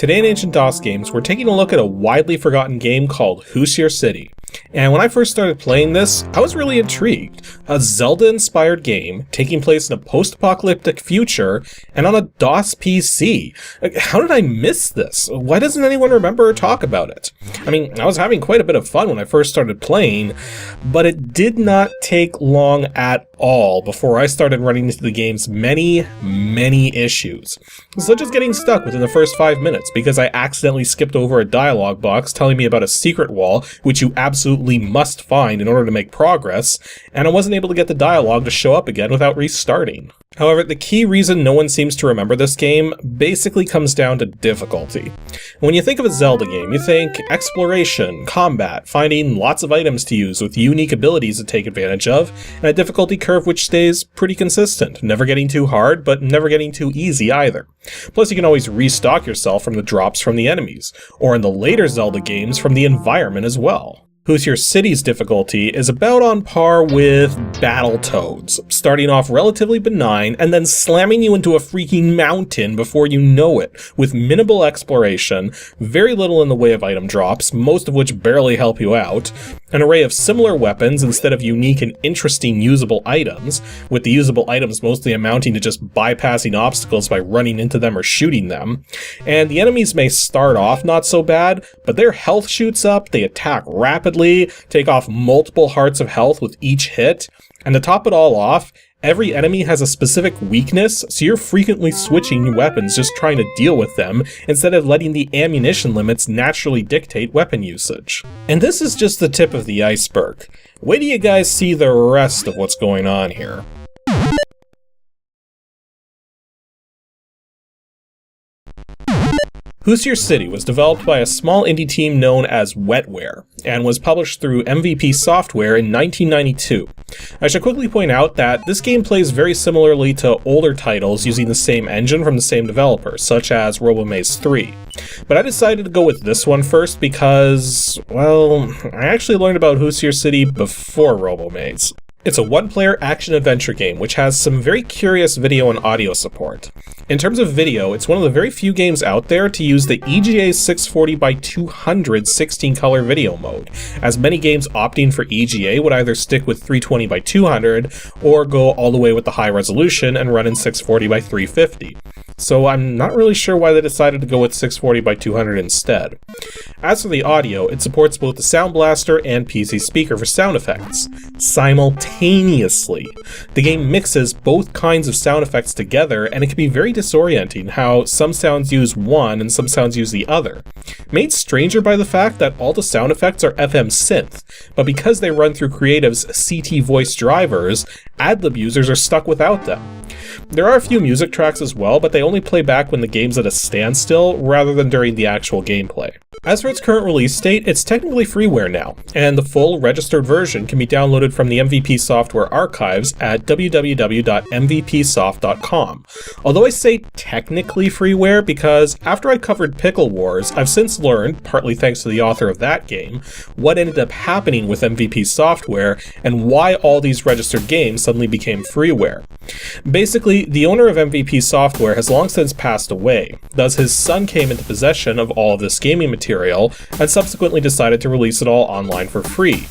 Today in Ancient DOS Games, we're taking a look at a widely forgotten game called Hoosier City. And when I first started playing this, I was really intrigued. A Zelda-inspired game, taking place in a post-apocalyptic future, and on a DOS PC. How did I miss this? Why doesn't anyone remember or talk about it? I mean, I was having quite a bit of fun when I first started playing, but it did not take long at all before I started running into the game's many issues. Such as getting stuck within the first 5 minutes because I accidentally skipped over a dialogue box telling me about a secret wall, which you absolutely must find in order to make progress, and I wasn't able to get the dialogue to show up again without restarting. However, the key reason no one seems to remember this game basically comes down to difficulty. When you think of a Zelda game, you think exploration, combat, finding lots of items to use with unique abilities to take advantage of, and a difficulty curve which stays pretty consistent, never getting too hard, but never getting too easy either. Plus, you can always restock yourself from the drops from the enemies, or in the later Zelda games, from the environment as well. Hoosier City's difficulty is about on par with Battletoads, starting off relatively benign and then slamming you into a freaking mountain before you know it, with minimal exploration, very little in the way of item drops, most of which barely help you out, an array of similar weapons instead of unique and interesting usable items, with the usable items mostly amounting to just bypassing obstacles by running into them or shooting them, and the enemies may start off not so bad, but their health shoots up, they attack rapidly, take off multiple hearts of health with each hit, and to top it all off, every enemy has a specific weakness, so you're frequently switching your weapons just trying to deal with them, instead of letting the ammunition limits naturally dictate weapon usage. And this is just the tip of the iceberg. Wait till you guys see the rest of what's going on here. Hoosier City was developed by a small indie team known as Wetware, and was published through MVP Software in 1992. I should quickly point out that this game plays very similarly to older titles using the same engine from the same developer, such as RoboMaze 3. But I decided to go with this one first because, well, I actually learned about Hoosier City before RoboMaze. It's a one-player action-adventure game, which has some very curious video and audio support. In terms of video, it's one of the very few games out there to use the EGA 640x200 16-color video mode, as many games opting for EGA would either stick with 320x200 or go all the way with the high resolution and run in 640x350. So I'm not really sure why they decided to go with 640x200 instead. As for the audio, it supports both the Sound Blaster and PC Speaker for sound effects, simultaneously. The game mixes both kinds of sound effects together, and it can be very disorienting how some sounds use one and some sounds use the other. Made stranger by the fact that all the sound effects are FM synth, but because they run through Creative's CT voice drivers, AdLib users are stuck without them. There are a few music tracks as well, but they only play back when the game's at a standstill, rather than during the actual gameplay. As for its current release date, it's technically freeware now, and the full registered version can be downloaded from the MVP Software archives at www.mvpsoft.com. Although I say technically freeware because after I covered Pickle Wars, I've since learned, partly thanks to the author of that game, what ended up happening with MVP Software and why all these registered games suddenly became freeware. Basically, the owner of MVP Software has long since passed away, thus his son came into possession of all of this gaming material and subsequently decided to release it all online for free.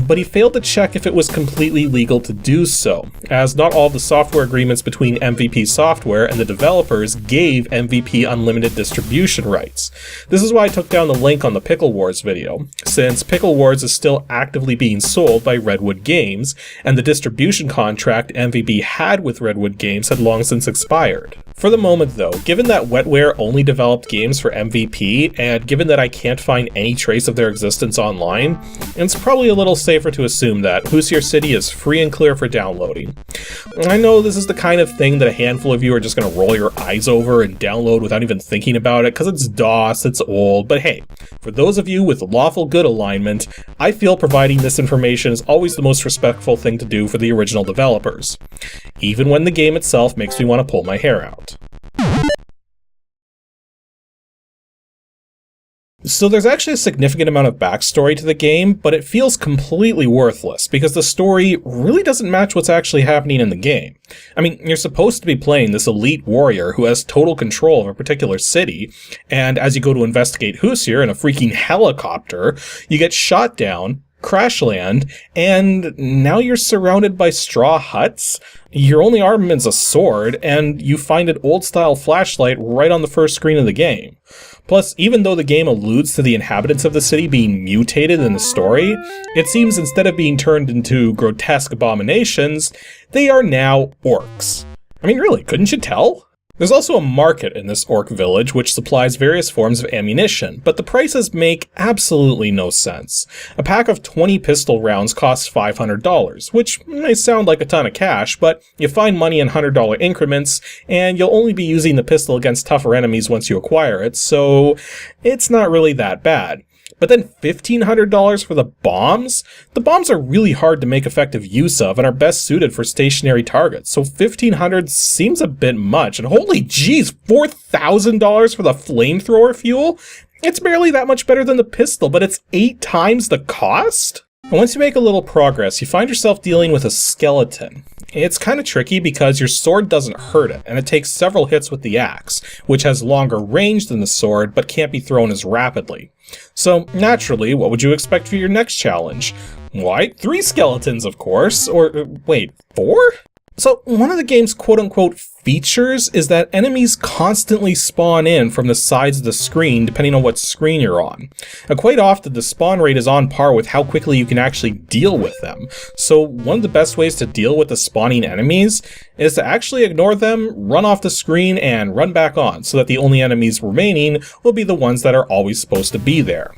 But he failed to check if it was completely legal to do so, as not all the software agreements between MVP Software and the developers gave MVP unlimited distribution rights. This is why I took down the link on the Pickle Wars video, since Pickle Wars is still actively being sold by Redwood Games, and the distribution contract MVP had with Redwood Games had long since expired. For the moment though, given that Wetware only developed games for MVP, and given that I can't find any trace of their existence online, it's probably a little safer to assume that Hoosier City is free and clear for downloading. I know this is the kind of thing that a handful of you are just going to roll your eyes over and download without even thinking about it because it's DOS, it's old, but hey, for those of you with lawful good alignment, I feel providing this information is always the most respectful thing to do for the original developers, even when the game itself makes me want to pull my hair out. So there's actually a significant amount of backstory to the game, but it feels completely worthless because the story really doesn't match what's actually happening in the game. I mean, you're supposed to be playing this elite warrior who has total control of a particular city, and as you go to investigate Hoosier in a freaking helicopter, you get shot down, crash land, and now you're surrounded by straw huts. Your only armament's a sword, and you find an old-style flashlight right on the first screen of the game. Plus, even though the game alludes to the inhabitants of the city being mutated in the story, it seems instead of being turned into grotesque abominations, they are now orcs. I mean, really, couldn't you tell? There's also a market in this orc village which supplies various forms of ammunition, but the prices make absolutely no sense. A pack of 20 pistol rounds costs $500, which may sound like a ton of cash, but you find money in $100 increments, and you'll only be using the pistol against tougher enemies once you acquire it, so it's not really that bad. But then $1,500 for the bombs? The bombs are really hard to make effective use of and are best suited for stationary targets, so $1,500 seems a bit much, and holy jeez, $4,000 for the flamethrower fuel? It's barely that much better than the pistol, but it's 8 times the cost? And once you make a little progress, you find yourself dealing with a skeleton. It's kind of tricky because your sword doesn't hurt it, and it takes several hits with the axe, which has longer range than the sword, but can't be thrown as rapidly. So, naturally, what would you expect for your next challenge? Why, 3 skeletons, of course, or wait, 4? So, one of the game's quote-unquote features is that enemies constantly spawn in from the sides of the screen depending on what screen you're on. Now, quite often the spawn rate is on par with how quickly you can actually deal with them. So one of the best ways to deal with the spawning enemies is to actually ignore them, run off the screen, and run back on, so that the only enemies remaining will be the ones that are always supposed to be there.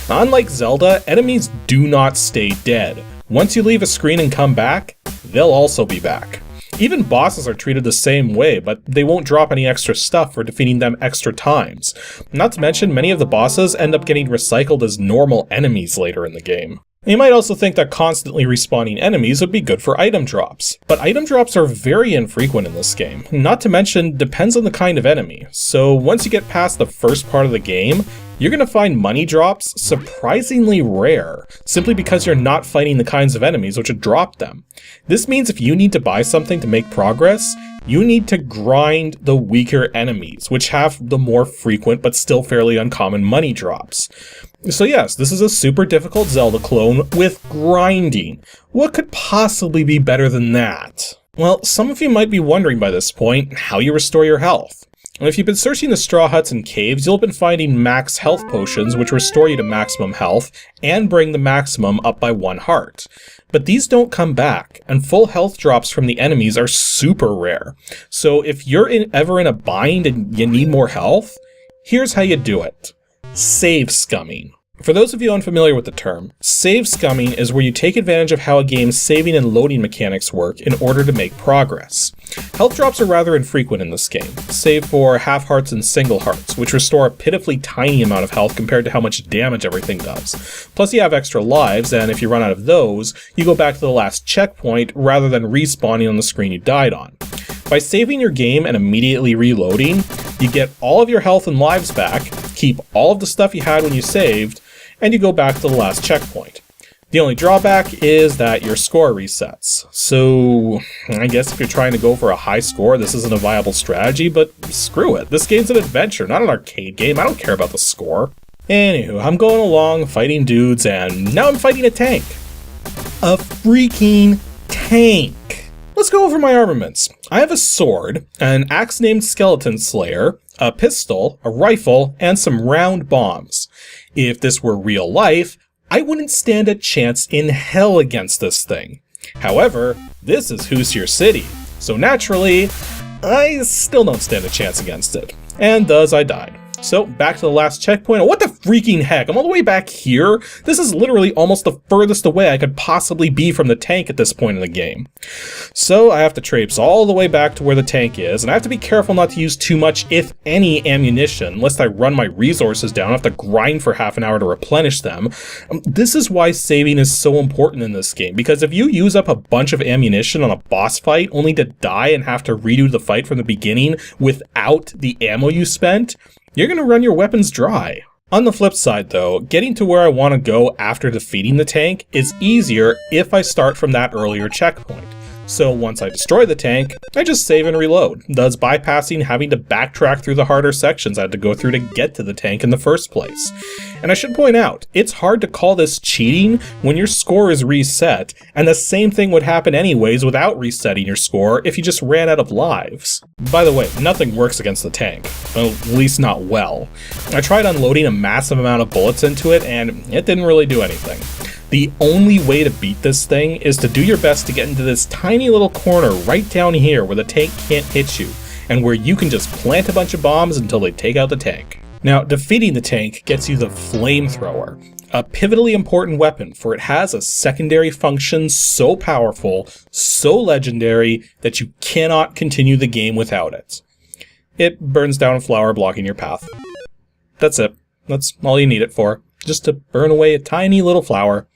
Now, unlike Zelda, enemies do not stay dead. Once you leave a screen and come back, they'll also be back. Even bosses are treated the same way, but they won't drop any extra stuff for defeating them extra times. Not to mention, many of the bosses end up getting recycled as normal enemies later in the game. You might also think that constantly respawning enemies would be good for item drops, but item drops are very infrequent in this game. Not to mention, depends on the kind of enemy. So once you get past the first part of the game, you're going to find money drops surprisingly rare, simply because you're not fighting the kinds of enemies which would drop them. This means if you need to buy something to make progress, you need to grind the weaker enemies, which have the more frequent but still fairly uncommon money drops. So yes, this is a super difficult Zelda clone with grinding. What could possibly be better than that? Well, some of you might be wondering by this point how you restore your health. And if you've been searching the straw huts and caves, you'll have been finding max health potions which restore you to maximum health and bring the maximum up by 1 heart. But these don't come back, and full health drops from the enemies are super rare. So if you're ever in a bind and you need more health, here's how you do it. Save scumming. For those of you unfamiliar with the term, save scumming is where you take advantage of how a game's saving and loading mechanics work in order to make progress. Health drops are rather infrequent in this game, save for half hearts and single hearts, which restore a pitifully tiny amount of health compared to how much damage everything does. Plus you have extra lives, and if you run out of those, you go back to the last checkpoint rather than respawning on the screen you died on. By saving your game and immediately reloading, you get all of your health and lives back, keep all of the stuff you had when you saved, and you go back to the last checkpoint. The only drawback is that your score resets. So I guess if you're trying to go for a high score, this isn't a viable strategy, but screw it. This game's an adventure, not an arcade game. I don't care about the score. Anywho, I'm going along fighting dudes, and now I'm fighting a tank. A freaking tank! Let's go over my armaments. I have a sword, an axe named Skeleton Slayer, a pistol, a rifle, and some round bombs. If this were real life, I wouldn't stand a chance in hell against this thing. However, this is Hoosier City, so naturally, I still don't stand a chance against it. And thus I died. So, back to the last checkpoint. What the freaking heck? I'm all the way back here? This is literally almost the furthest away I could possibly be from the tank at this point in the game. So, I have to traipse all the way back to where the tank is, and I have to be careful not to use too much, if any, ammunition, lest I run my resources down. I have to grind for half an hour to replenish them. This is why saving is so important in this game, because if you use up a bunch of ammunition on a boss fight only to die and have to redo the fight from the beginning without the ammo you spent, you're going to run your weapons dry. On the flip side though, getting to where I want to go after defeating the tank is easier if I start from that earlier checkpoint. So once I destroy the tank, I just save and reload, thus bypassing having to backtrack through the harder sections I had to go through to get to the tank in the first place. And I should point out, it's hard to call this cheating when your score is reset, and the same thing would happen anyways without resetting your score if you just ran out of lives. By the way, nothing works against the tank, well, at least not well. I tried unloading a massive amount of bullets into it, and it didn't really do anything. The only way to beat this thing is to do your best to get into this tiny little corner right down here where the tank can't hit you, and where you can just plant a bunch of bombs until they take out the tank. Now, defeating the tank gets you the flamethrower, a pivotally important weapon, for it has a secondary function so powerful, so legendary, that you cannot continue the game without it. It burns down a flower blocking your path. That's it. That's all you need it for. Just to burn away a tiny little flower.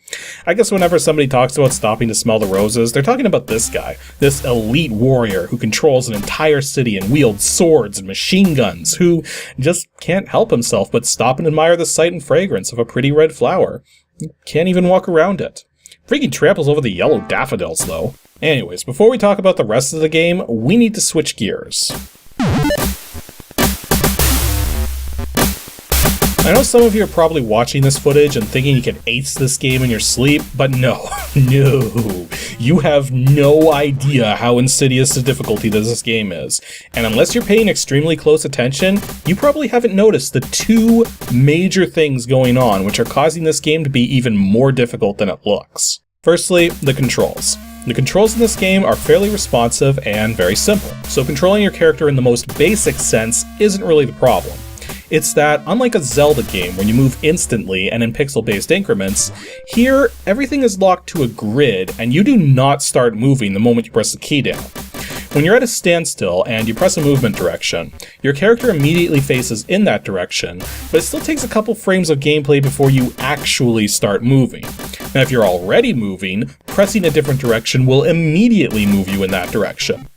I guess whenever somebody talks about stopping to smell the roses, they're talking about this guy, this elite warrior who controls an entire city and wields swords and machine guns, who just can't help himself but stop and admire the sight and fragrance of a pretty red flower. He can't even walk around it. Freaking tramples over the yellow daffodils though. Anyways, before we talk about the rest of the game, we need to switch gears. I know some of you are probably watching this footage and thinking you can ace this game in your sleep, but no, you have no idea how insidious the difficulty that this game is. And unless you're paying extremely close attention, you probably haven't noticed the two major things going on which are causing this game to be even more difficult than it looks. Firstly, the controls. The controls in this game are fairly responsive and very simple, so controlling your character in the most basic sense isn't really the problem. It's that, unlike a Zelda game where you move instantly and in pixel-based increments, here everything is locked to a grid and you do not start moving the moment you press the key down. When you're at a standstill and you press a movement direction, your character immediately faces in that direction, but it still takes a couple frames of gameplay before you actually start moving. Now if you're already moving, pressing a different direction will immediately move you in that direction.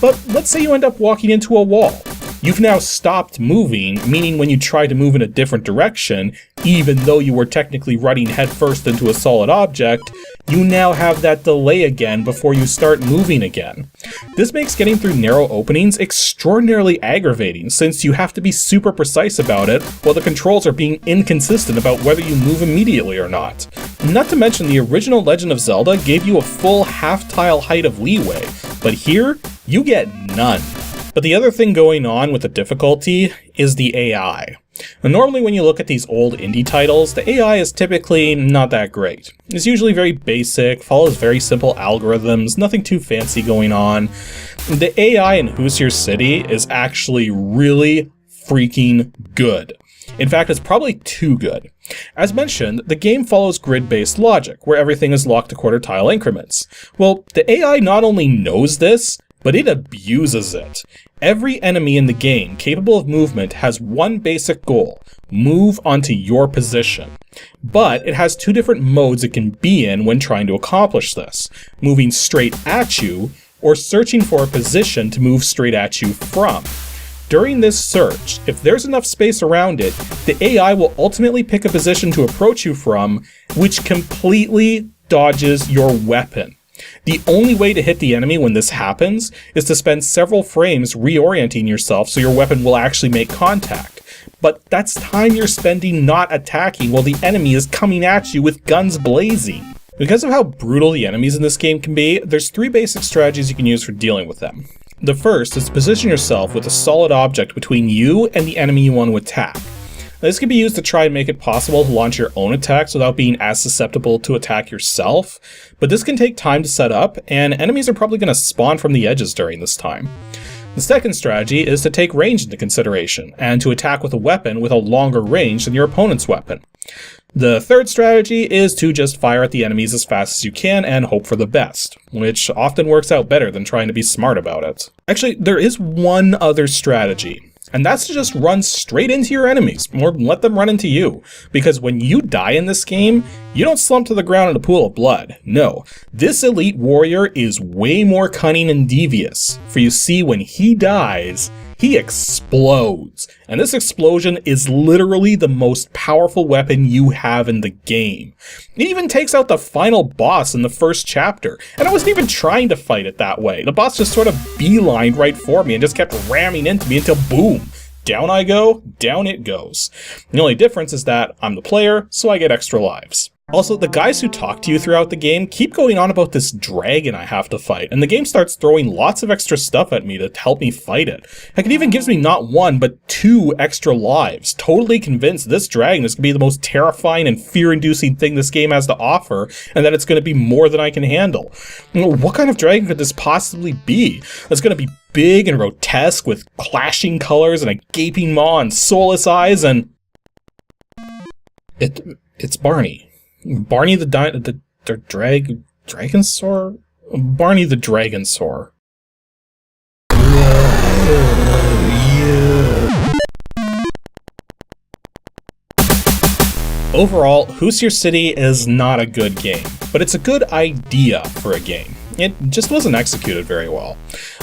But let's say you end up walking into a wall. You've now stopped moving, meaning when you try to move in a different direction, even though you were technically running headfirst into a solid object, you now have that delay again before you start moving again. This makes getting through narrow openings extraordinarily aggravating, since you have to be super precise about it, while the controls are being inconsistent about whether you move immediately or not. Not to mention the original Legend of Zelda gave you a full half-tile height of leeway, but here, you get none. But the other thing going on with the difficulty is the AI. Now, normally when you look at these old indie titles, the AI is typically not that great. It's usually very basic, follows very simple algorithms, nothing too fancy going on. The AI in Hoosier City is actually really freaking good. In fact, it's probably too good. As mentioned, the game follows grid-based logic, where everything is locked to quarter-tile increments. Well, the AI not only knows this, but it abuses it. Every enemy in the game capable of movement has one basic goal: move onto your position. But it has two different modes it can be in when trying to accomplish this: moving straight at you, or searching for a position to move straight at you from. During this search, if there's enough space around it, the AI will ultimately pick a position to approach you from, which completely dodges your weapon. The only way to hit the enemy when this happens is to spend several frames reorienting yourself so your weapon will actually make contact. But that's time you're spending not attacking while the enemy is coming at you with guns blazing. Because of how brutal the enemies in this game can be, there's three basic strategies you can use for dealing with them. The first is to position yourself with a solid object between you and the enemy you want to attack. This can be used to try and make it possible to launch your own attacks without being as susceptible to attack yourself, but this can take time to set up, and enemies are probably going to spawn from the edges during this time. The second strategy is to take range into consideration, and to attack with a weapon with a longer range than your opponent's weapon. The third strategy is to just fire at the enemies as fast as you can and hope for the best, which often works out better than trying to be smart about it. Actually, there is one other strategy. And that's to just run straight into your enemies, or let them run into you. Because when you die in this game, you don't slump to the ground in a pool of blood. No, this elite warrior is way more cunning and devious. For you see, when he dies, he explodes. And this explosion is literally the most powerful weapon you have in the game. It even takes out the final boss in the first chapter, and I wasn't even trying to fight it that way. The boss just sort of beelined right for me and just kept ramming into me until boom, down I go, down it goes. The only difference is that I'm the player, so I get extra lives. Also, the guys who talk to you throughout the game keep going on about this dragon I have to fight, and the game starts throwing lots of extra stuff at me to help me fight it. Heck, it even gives me not 1, but 2 extra lives, totally convinced this dragon is going to be the most terrifying and fear-inducing thing this game has to offer, and that it's going to be more than I can handle. What kind of dragon could this possibly be? It's going to be big and grotesque with clashing colors and a gaping maw and soulless eyes, and... It's Barney. Barney the Dragonsaur? Barney the Dragonsaur. Overall, Hoosier City is not a good game, but it's a good idea for a game. It just wasn't executed very well.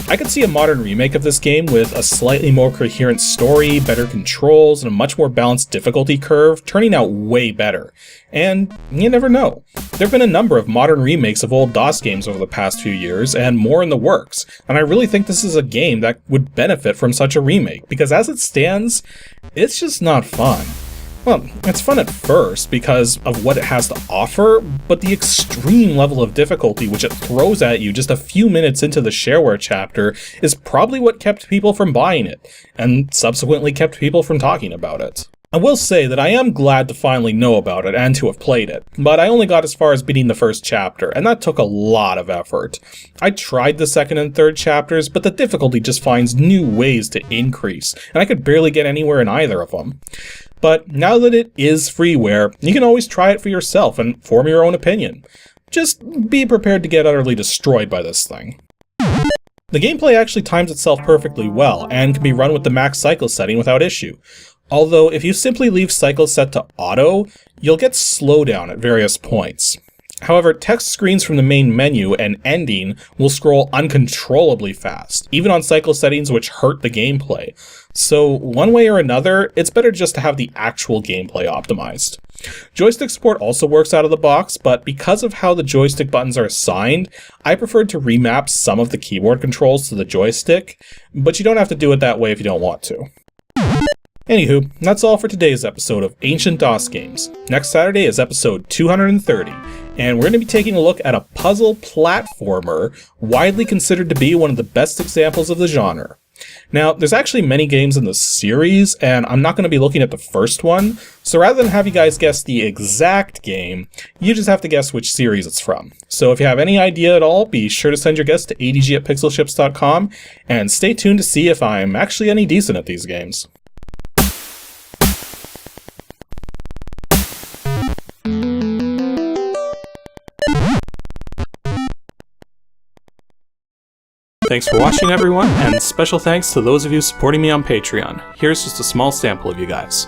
I could see a modern remake of this game with a slightly more coherent story, better controls, and a much more balanced difficulty curve, turning out way better. And you never know. There have been a number of modern remakes of old DOS games over the past few years, and more in the works, and I really think this is a game that would benefit from such a remake, because as it stands, it's just not fun. Well, it's fun at first because of what it has to offer, but the extreme level of difficulty which it throws at you just a few minutes into the shareware chapter is probably what kept people from buying it, and subsequently kept people from talking about it. I will say that I am glad to finally know about it and to have played it, but I only got as far as beating the first chapter, and that took a lot of effort. I tried the second and third chapters, but the difficulty just finds new ways to increase, and I could barely get anywhere in either of them. But now that it is freeware, you can always try it for yourself and form your own opinion. Just be prepared to get utterly destroyed by this thing. The gameplay actually times itself perfectly well, and can be run with the max cycle setting without issue. Although, if you simply leave cycles set to auto, you'll get slowdown at various points. However, text screens from the main menu and ending will scroll uncontrollably fast, even on cycle settings which hurt the gameplay. So, one way or another, it's better just to have the actual gameplay optimized. Joystick support also works out of the box, but because of how the joystick buttons are assigned, I preferred to remap some of the keyboard controls to the joystick, but you don't have to do it that way if you don't want to. Anywho, that's all for today's episode of Ancient DOS Games. Next Saturday is episode 230, and we're going to be taking a look at a puzzle platformer widely considered to be one of the best examples of the genre. Now, there's actually many games in the series, and I'm not going to be looking at the first one, so rather than have you guys guess the exact game, you just have to guess which series it's from. So if you have any idea at all, be sure to send your guess to adg@pixelships.com, and stay tuned to see if I'm actually any decent at these games. Thanks for watching, everyone, and special thanks to those of you supporting me on Patreon. Here's just a small sample of you guys.